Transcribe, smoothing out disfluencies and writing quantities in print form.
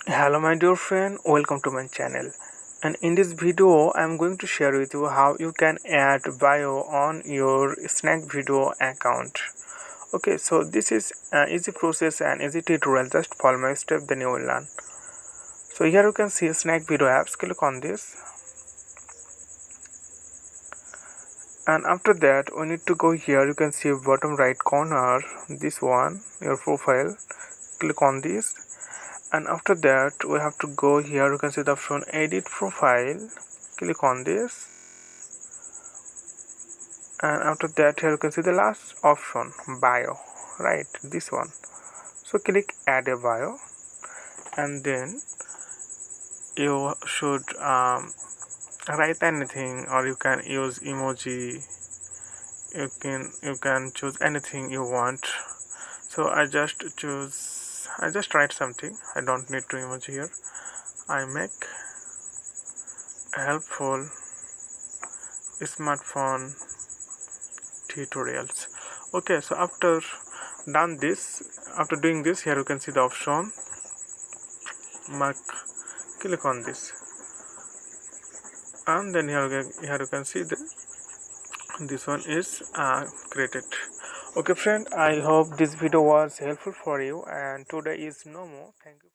Hello my dear friend, welcome to my channel. And in this video I am going to share with you how you can add bio on your snack video account. Okay, so this is an easy process and easy tutorial. Just follow my step, then you will learn. So here you can see snack video apps. Click on this, and after that we need to go here. You can see bottom right corner, this one, your profile. Click on this, and after that we have to go here. You can see the option edit profile. Click on this, and after that here you can see the last option, bio, right, this one. So click add a bio, and then you should write anything, or you can use emoji. You can choose anything you want. So I just write something. I don't need to emoji here. I make helpful smartphone tutorials. Okay, so after doing this, here you can see the option mark. Click on this, and then here you can see this one is created. Okay friend, I hope this video was helpful for you, and today is no more. Thank you.